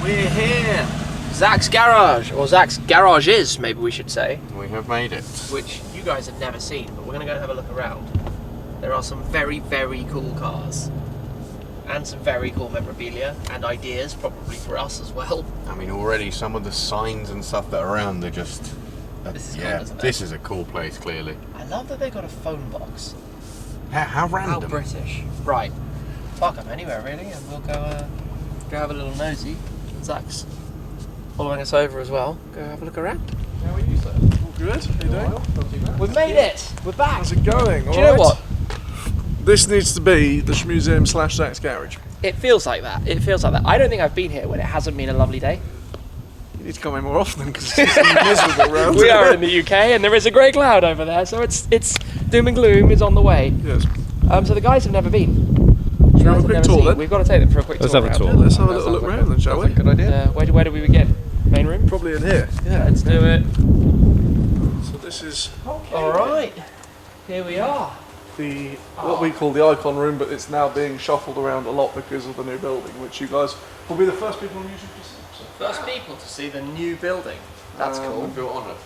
We're here! Zach's garage, or Zach's garages, maybe we should say. We have made it. Which you guys have never seen, but we're going to go and have a look around. There are some very, very cool cars. And some very cool memorabilia and ideas, probably for us as well. I mean, already some of the signs and stuff that are around, they're just... This is cool, yeah, isn't it? this is a cool place, clearly. I love that they've got a phone box. How random. How British. Right. Park up anywhere, really, and we'll go have a little nosy. Zach's following us over as well. Go have a look around. How are you, sir? All good? How you doing? Not too bad. We've made it! We're back! How's it going? Do you know what? This needs to be the Shmuseum / Zach's garage. It feels like that. It feels like that. I don't think I've been here when it hasn't been a lovely day. You need to come in more often because it's miserable around We here. are in the UK and there is a grey cloud over there, so it's doom and gloom is on the way. Yes. So the guys have never been. Should we have a quick tour then? We've got to take them for a quick Let's tour. have a tour. Yeah, let's have a little look around then, shall we? Good idea. Where do we begin? Main room? Probably in here. Yeah. Let's do it. So this is Alright. Here we are. the what we call the icon room, but it's now being shuffled around a lot because of the new building, which you guys will be the first people on YouTube to see. So. First people to see the new building. That's cool. We feel honoured.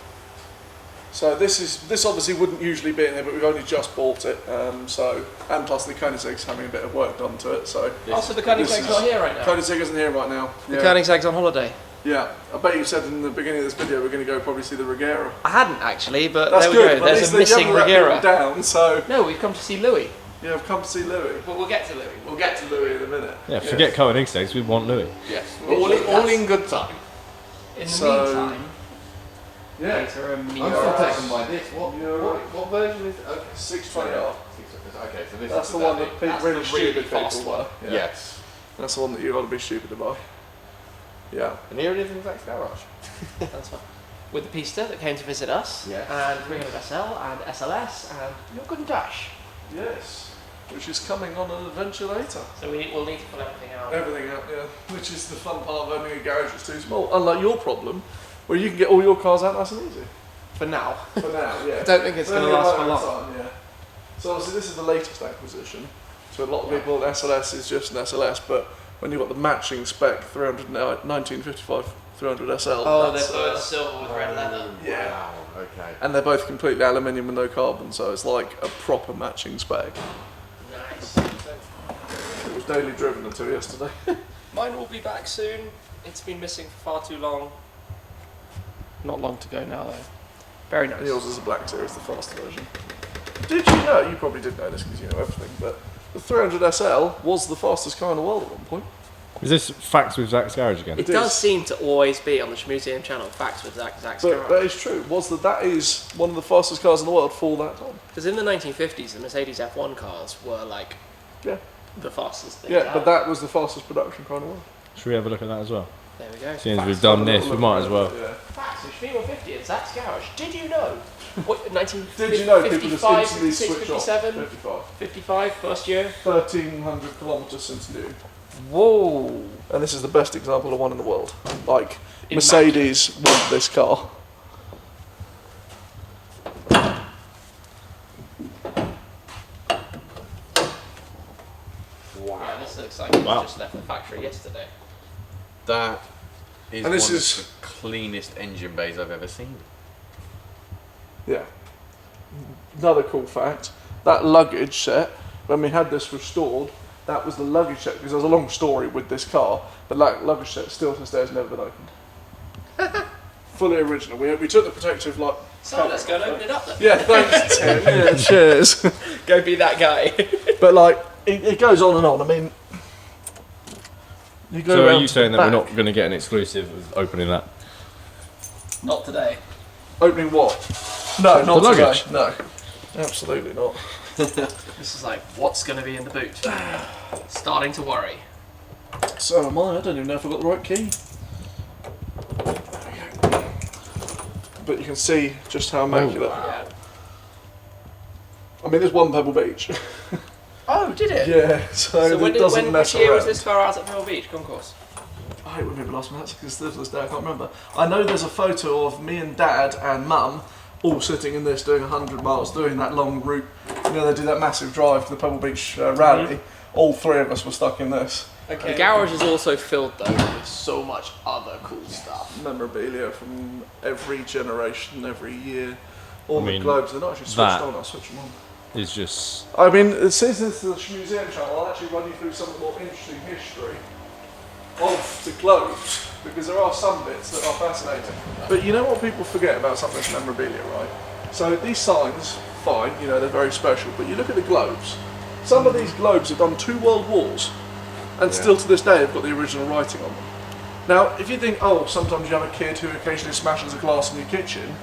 So this obviously wouldn't usually be in here, but we've only just bought it. And plus the Koenigsegg's having a bit of work done to it. So Also, the Koenigsegg's not here right now. Koenigsegg isn't here right now. The Koenigsegg's on holiday. Yeah, I bet you said in the beginning of this video we're going to go probably see the Regera. I hadn't actually, but That's there we good. go. But at There's least a missing you haven't let Regera. people down. So No, we've come to see Louis. yeah, I've come to see Louis. But we'll get to Louis. We'll get to Louis in a minute. Yeah, forget Koenigsegg's, we want Louis. Yes. All in good time. In the So- meantime, Yeah, later a I'm meal. still taken by this. What version is it? Okay. 620R. Okay, so this That's is the one that that's really the stupid really fast people one. were. Yeah. Yes. That's the one that you got to be stupid to buy. Yeah. And here it is in Zach's garage. That's fine. With the Pista that came to visit us, Yeah. and 300SL and SLS and your good dash. Yes. Which is coming on an adventure later. So we'll need to pull everything out. Everything out, yeah. Which is the fun part of owning a garage that's too small. Unlike your problem, where you can get all your cars out nice and easy. For now. For now, yeah. I don't think it's going to Only a last for moment long. of time, yeah. So obviously this is the latest acquisition. So a lot of people, an SLS is just an SLS, but when you've got the matching spec 1955 300 SL, Oh, that's, they're both silver with red leather. yeah. Wow, okay. And they're both completely aluminium and no carbon, so it's like a proper matching spec. Nice. It was daily driven until yesterday. Mine will be back soon. It's been missing for far too long. Not long to go now though. Very nice. And yours is a black series, the faster version. Did you know, you probably did know this because you know everything, but the 300 SL was the fastest car in the world at one point. Is this Facts with Zach's garage again? It It does is. seem to always be on the Shmuseum channel, Facts with Zach's But garage. that is true, that is one of the fastest cars in the world for that time. Because in the 1950s, the Mercedes F1 cars were like Yeah. the fastest thing. Yeah, but that was the fastest production car in the world. Should we have a look at that as well? There we go. Seeing as we've done this, we might as well. Yeah. Facts with Shmuseum 150 at Zach's garage. Did you know? What, Did you know people just 55, instantly 56, switch off? 57, 55. 55, first year? 1,300 kilometres since new. Whoa. And this is the best example of one in the world. Like, Mercedes want this car. Yeah, this looks like it Wow. just left the factory yesterday. That is And this one is- of the cleanest engine bays I've ever seen. Yeah. Another cool fact, that luggage set, when we had this restored, that was the luggage set, because there's a long story with this car, but that luggage set still to this day has never been opened. Fully original. We took the protective like... So let's go and open it up then. Yeah, thanks Tim. Yeah, cheers. Go be that guy. But like, it goes on and on. I mean... You go So are around you to saying the that we're back. not going to get an exclusive of opening that? Not today. Opening what? No, not The today. luggage? No. Absolutely not. This is like, what's going to be in the boot? Starting to worry. So am I don't even know if I've got the right key. But you can see just how immaculate. Yeah. I mean, there's one Pebble Beach. Oh, did it? Yeah, so when it doesn't mess which year around. was this car out at Pebble Beach Concourse? I don't remember last month because to this day I can't remember. I know there's a photo of me and Dad and Mum all sitting in this doing 100 miles, doing that long route. You know, they do that massive drive to the Pebble Beach rally. All three of us were stuck in this. The garage is also filled though with so much other cool stuff. Memorabilia from every generation, every year. All I the mean, globes, they're not actually switched on, I'll switch them on. It's just I mean, since this is the Shmuseum channel, I'll actually run you through some of the more interesting history of the globes, because there are some bits that are fascinating. But you know what people forget about some of this memorabilia, right? So these signs, fine, you know, they're very special, but you look at the globes. Some of these globes have done 2 world wars, and still to this day have got the original writing on them. Now, if you think, oh, sometimes you have a kid who occasionally smashes a glass in your kitchen,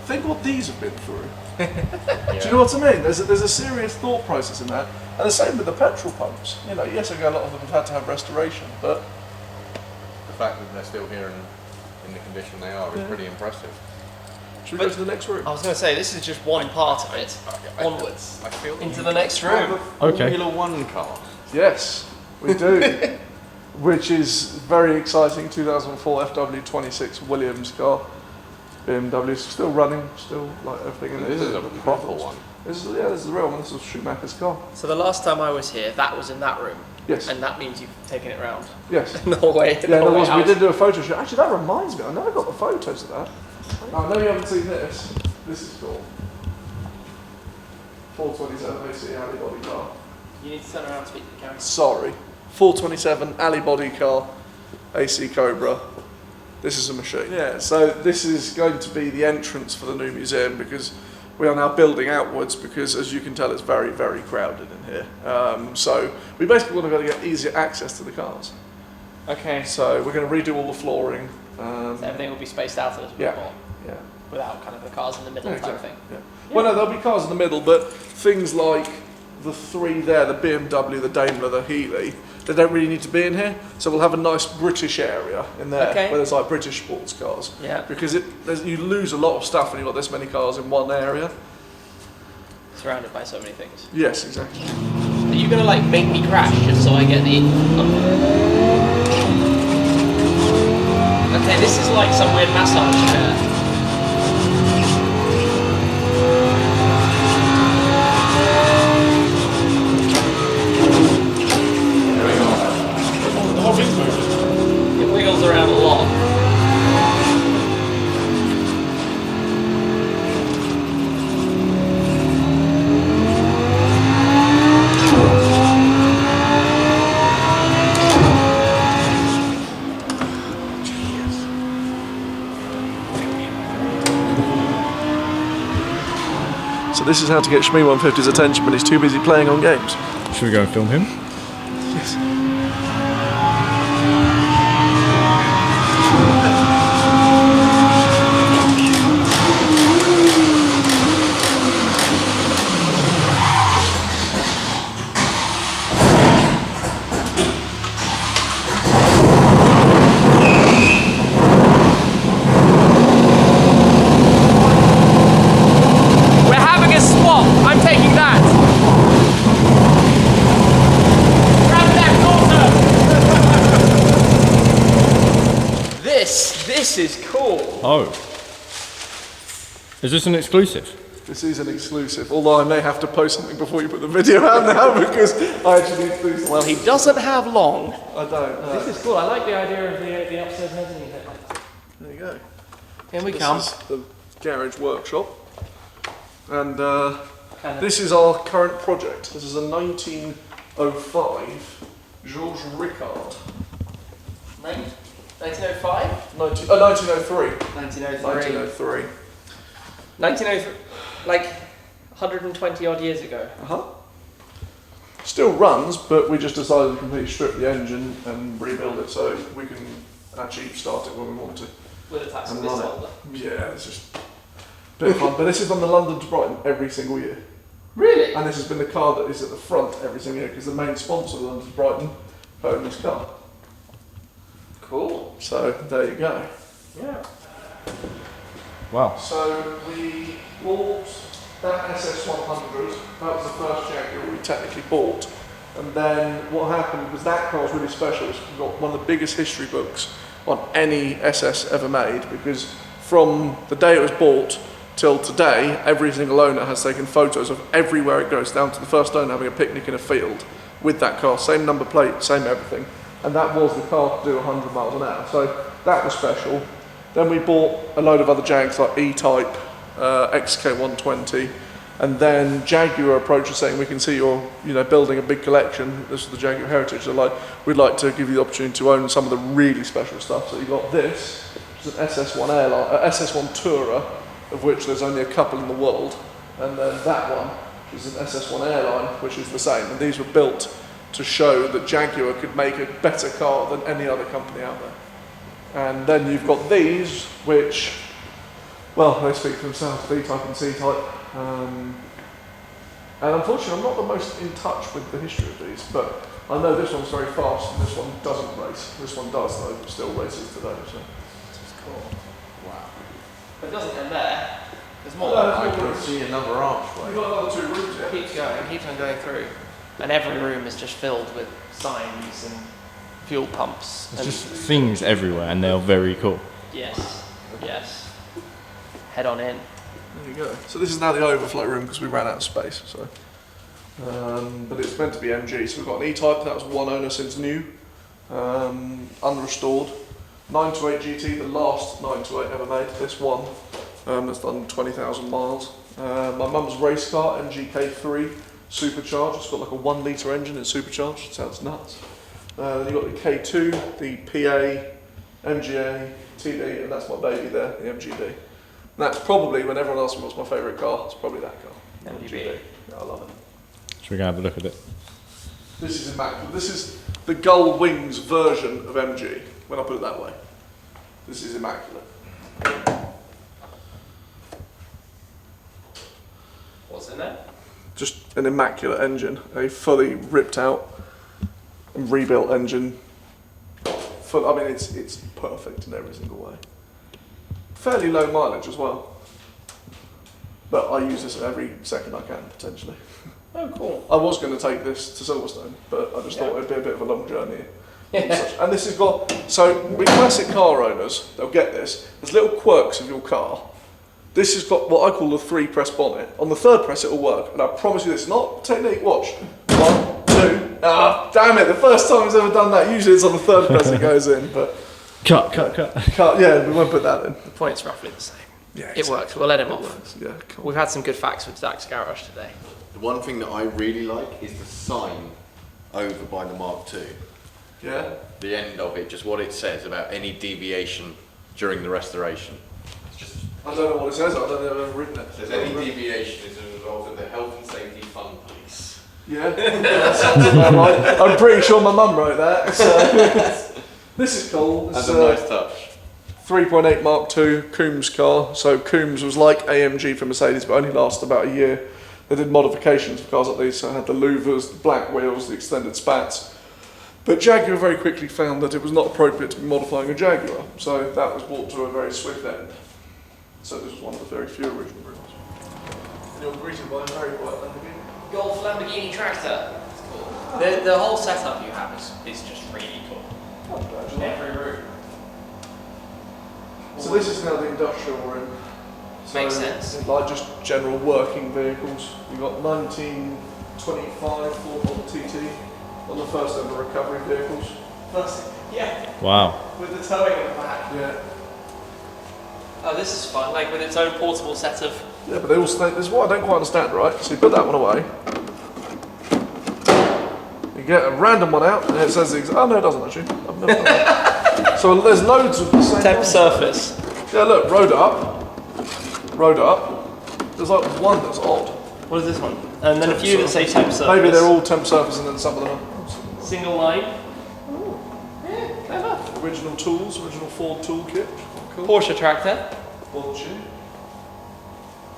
think what these have been through. Do you know what I mean? There's a serious thought process in that. And the same with the petrol pumps. You know, yes, a lot of them have had to have restoration, but The fact that they're still here in the condition they are is pretty impressive. should we go to the next room? I was going to say, this is just one part of it. Onwards. I feel Into the next have room. a Okay. Formula One car. Yes, we do. Which is very exciting. 2004 FW26 Williams car. BMW's still running, still like everything in it. This is a proper one. This is the real one. This was Schumacher's car. So the last time I was here, that was in that room. Yes. And that means you've taken it round. Yes. The whole way. Yeah, there was. We did do a photo shoot. Actually, that reminds me. I never got the photos of that. I know you haven't seen this. This is cool. 427 AC alley body car. You need to turn around and speak to the camera. Sorry. 427 alley body car, AC Cobra. This is a machine. Yeah, so this is going to be the entrance for the new museum, because we are now building outwards, because as you can tell it's very, very crowded in here. So we basically want to be able to get easier access to the cars. Okay. So we're going to redo all the flooring. So everything will be spaced out a little bit more. Yeah. Without kind of the cars in the middle type thing. Yeah. Well, no, there'll be cars in the middle, but things like the 3 there, the BMW, the Daimler, the Healy, they don't really need to be in here. So we'll have a nice British area in there, Okay. where there's like British sports cars. Yeah. Because you lose a lot of stuff when you've got this many cars in one area. Surrounded by so many things. Yes, exactly. Are you going to like make me crash just so I get the... Okay, this is like some weird massage chair. It wiggles around a lot. So this is how to get Shmee 150's attention when he's too busy playing on games. should we go and film him? Yes. We're having a swap. I'm taking that. Grab that daughter. This is cool. Oh. Is this an exclusive? This is an exclusive, although I may have to post something before you put the video out now, because I actually need to do something. Well, he doesn't have long. I don't. No. This is cool. I like the idea of the upstairs mezzanine. There you go. Here we This come. is the garage workshop, and this is our current project. This is a 1905 Georges Ricard. 1905? 1903. 1903. 1903. 1903. Like 120 odd years ago. Still runs, but we just decided to completely strip the engine and rebuild it so we can actually start it when we want to. With a tax And this run it. holder. Yeah, it's just a bit of fun. But this is on the London to Brighton every single year. Really? And this has been the car that is at the front every single year, because the main sponsor of London to Brighton owned this car. Cool. So there you go. Yeah. Wow. So we bought that SS100. That was the first Jaguar we technically bought. And then what happened was that car was really special. It's got one of the biggest history books on any SS ever made, because from the day it was bought till today, every single owner has taken photos of everywhere it goes, down to the first owner having a picnic in a field with that car, same number plate, same everything, and that was the car to do 100 miles an hour. So that was special. Then we bought a load of other Jags like E-Type, XK120, and then Jaguar approached us saying, we can see you're building a big collection. This is the Jaguar heritage. So like, we'd like to give you the opportunity to own some of the really special stuff. So you got this, which is an SS1 airline, SS1 Tourer, of which there's only a couple in the world, and then that one is an SS1 airline, which is the same. And these were built to show that Jaguar could make a better car than any other company out there. And then you've got these, which, well, they speak for themselves, B-Type and C-Type. And unfortunately, I'm not the most in touch with the history of these, but I know this one's very fast and this one doesn't race. This one does, though, but still races today. So. This is cool. Wow. But it doesn't end there. There's more. I can see another archway. You've got another 2 rooms here. It keeps going, it keeps on going through. And every room is just filled with signs and fuel pumps. There's just things everywhere, and they're very cool. Yes, yes. Head on in. There you go. So this is now the overflow room because we ran out of space. So, but it's meant to be MG. So we've got an E-Type. That was one owner since new, unrestored. 928 GT, the last 928 ever made. This one that's done 20,000 miles. My mum's race car, AMG G63, supercharged. It's got like a 1 litre engine. It's supercharged. It sounds nuts. Then you've got the K2, the PA, MGA, TD, and that's my baby there, the MGD. And that's probably, when everyone asks me what's my favourite car, it's probably that car. MGB. Yeah, I love it. Should we go have a look at it? This is immaculate. This is the Gull Wings version of MG, when I put it that way. This is immaculate. What's in there? Just an immaculate engine, a fully ripped out and rebuilt engine. I mean, it's perfect in every single way. Fairly low mileage as well. But I use this every second I can, potentially. Oh, cool. I was going to take this to Silverstone, but I just thought it'd be a bit of a long journey. And this has got, so with classic car owners, they'll get this, there's little quirks of your car. This has got what I call a 3-press bonnet. On the 3rd press it'll work, and I promise you this, not technique, watch. 1, 2, damn it, the first time it's ever done that, usually it's on the 3rd press it goes in, but... Cut. Yeah, we won't put that in. The point's roughly the same. Yeah, It works, we'll let him off. works. Yeah, cool. We've had some good facts with Zach's garage today. The one thing that I really like is the sign over by the Mark II. Yeah? The end of it, just what it says about any deviation during the restoration. It's just, I don't know what it says, I don't know if I've ever written it. it says any deviation is a result of the Health and Safety Fund Police. Yeah, that sounds about right. I'm pretty sure my mum wrote that. So. This is cool. That's It's a nice touch. 3.8 Mark II Coombs car. So Coombs was like AMG for Mercedes, but only lasted about a year. They did modifications for cars like these, so it had the louvers, the black wheels, the extended spats. But Jaguar very quickly found that it was not appropriate to be modifying a Jaguar, so that was brought to a very swift end. So this was one of the very few original rims. And you're greeted by a very white Lamborghini. Golf Lamborghini tractor. It's cool. The whole setup you have is just really cool. Every room. So this is now the industrial room. So Makes sense. Like just general working vehicles. You've got 1925 Ford Model TT on the first ever recovery vehicles. Yeah. Wow. With the towing in the back. Yeah. Oh, this is fun. Like with its own portable set of. Yeah, but they all stay. This is what I don't quite understand, right? So you put that one away. You get a random one out, and it says oh no, it doesn't actually. I've never done that. So there's loads of the same. Temp ones. surface. Yeah, look, road up. There's like one that's odd. What is this one? And then a few that say temp surface. Maybe they're all temp surface, and then some of them are Single line. Yeah, clever. original tools, original Ford toolkit. Cool. Porsche tractor. Porsche.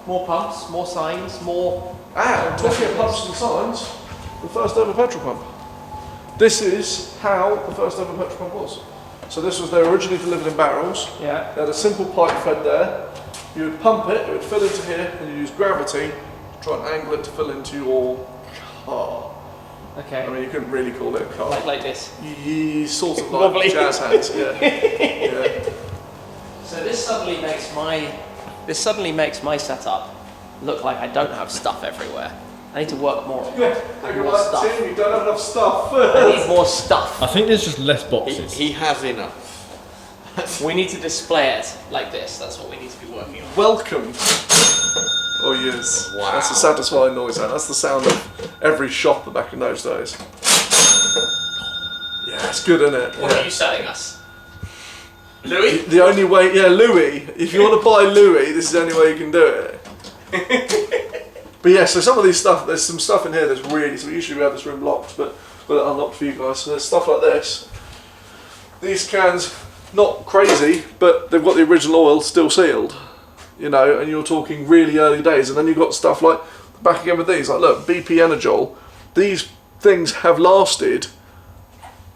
More pumps, more signs, more. Talking of pumps and signs, the first ever petrol pump. This is how the first ever petrol pump was. So this was, they were originally delivered in barrels. Yeah. They had a simple pipe fed there. You would pump it would fill into here, and you use gravity to try and angle it to fill into your car. Okay. I mean, you couldn't really call it a car. Like this. Sort of Wobbly. like jazz hands, yeah. Yeah. So this suddenly makes my setup look like I don't have stuff everywhere. I need to work more on Yeah, that. you're More like, stuff. Tim, you don't have enough stuff. I need more stuff. I think there's just less boxes. He has enough. We need to display it like this. That's what we need to be working on. Welcome. Oh yes. Wow. That's a satisfying noise. That's the sound of every shopper back in those days. Yeah, it's good, isn't it? What are you selling us? Louis? The only way, yeah, Louis. If you want to buy Louis, this is the only way you can do it. But yeah, so some of these stuff, there's some stuff in here that's really. So usually we have this room locked, but we'll unlock for you guys. So there's stuff like this. These cans, not crazy, but they've got the original oil still sealed. You know, and you're talking really early days. And then you've got stuff like back again with these. Like look, BP Energol. These things have lasted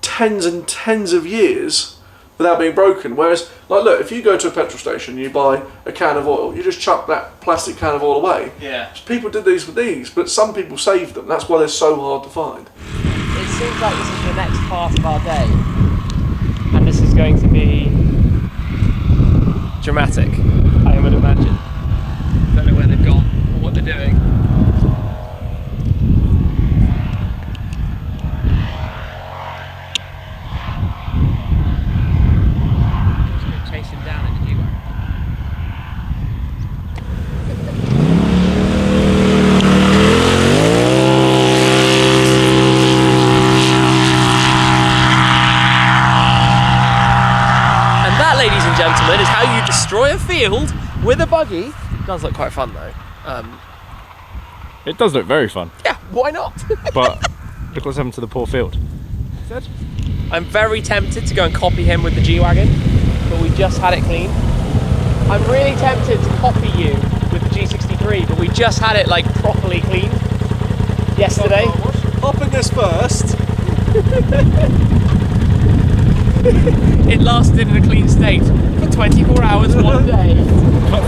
tens and tens of years without being broken. Whereas, like, look, if you go to a petrol station, you buy a can of oil, you just chuck that plastic can of oil away. Yeah. People did these with these, but some people saved them. That's why they're so hard to find. It seems like this is the next part of our day, and this is going to be dramatic, I would imagine. Don't know where they've gone or what they're doing. Chase him down in the G Wagon. And that, ladies and gentlemen, is how you destroy a field with a buggy. It does look quite fun though. It does look very fun, Yeah, why not? but look what's happened to the poor field. I'm very tempted to go and copy him with the G Wagon, but we just had it cleaned. I'm really tempted to copy you with the G63, but we just had it like properly cleaned yesterday. Hop in this first. It lasted in a clean state for 24 hours one day.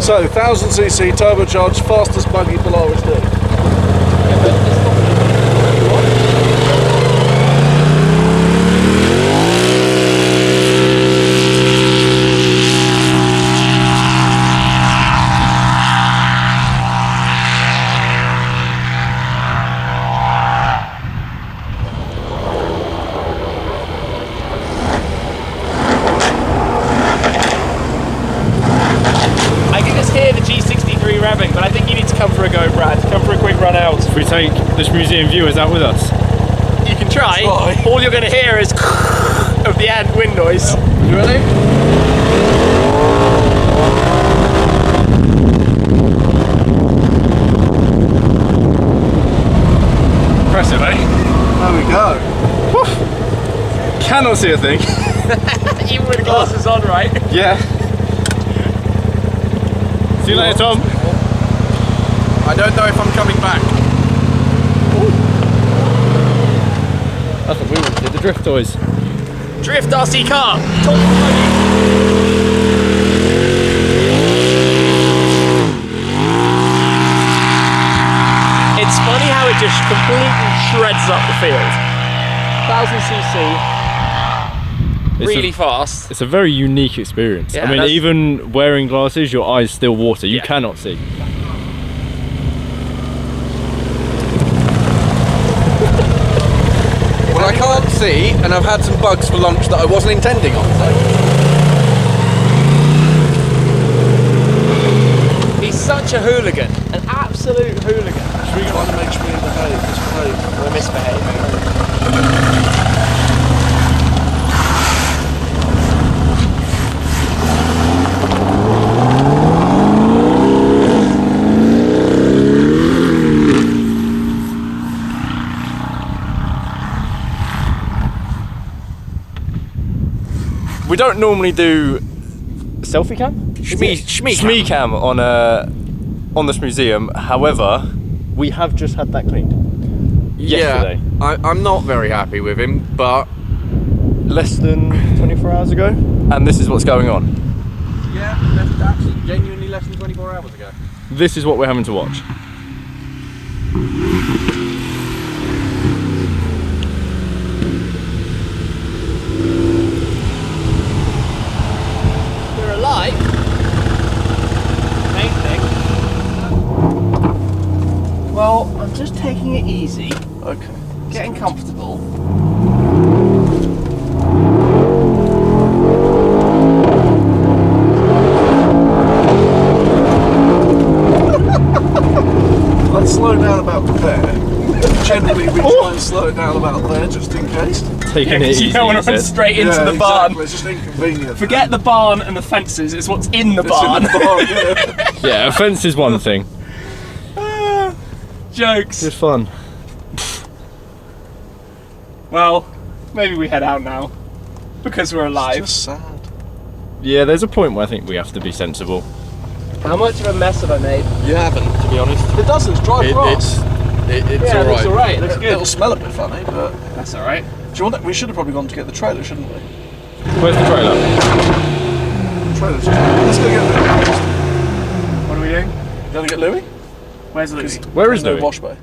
So, 1000cc turbocharged, fastest buggy Polaris did. I can just hear the G63 revving, but I think you need to come for a go, Brad. Come for a quick run out. If we take the Shmuseum viewers out with us. You can try. Try. All you're going to hear is of the end wind noise. You ready? Impressive, eh? There we go. Cannot see a thing. Even with the glasses on, right? Yeah. See you later, Tom. I don't know if I'm coming back. That's what we wanted, the drift toys. Drift RC car. It's funny how it just completely shreds up the field. 1000cc. Really fast. It's a very unique experience. Yeah, I mean, that's- even wearing glasses, your eyes still water. You Yeah. cannot see. Well, I can't see, and I've had some bugs for lunch that I wasn't intending on. He's such a hooligan, an absolute hooligan. Should we try to make sure we behave? Misbehave. We're misbehaving. We don't normally do selfie cam? Shmee cam on the Shmuseum. However, we have just had that cleaned yesterday. Yeah, I'm not very happy with him, but Less than 24 hours ago, and this is what's going on. yeah, that's actually genuinely less than 24 hours ago. This is what we're having to watch. We're alive. Main thing. Well, I'm just just taking it easy, Okay. getting comfortable. I'd slow down about there. Generally, we try and slow it down about there, just in case. Taking it easy. You don't want to run straight into the barn. Exactly. It's just inconvenient. Forget the barn and the fences, it's what's in the It's barn. in the barn, yeah. Yeah, a fence is one thing. Jokes. It's fun. Well, maybe we head out now. Because we're alive. It's just sad. Yeah, there's a point where I think we have to be sensible. How much of a mess have I made? You haven't, to be honest. It does, it's dry grass. It's Yeah, it looks alright. alright, it looks good. It'll smell a bit funny, but... That's alright. Do you want that? We should have probably gone to get the trailer, shouldn't we? Where's the trailer? Trailer's just... Let's go get Louis. What are we doing? You gonna get Louis? Where's Louis? Where is No Louis? wash bay.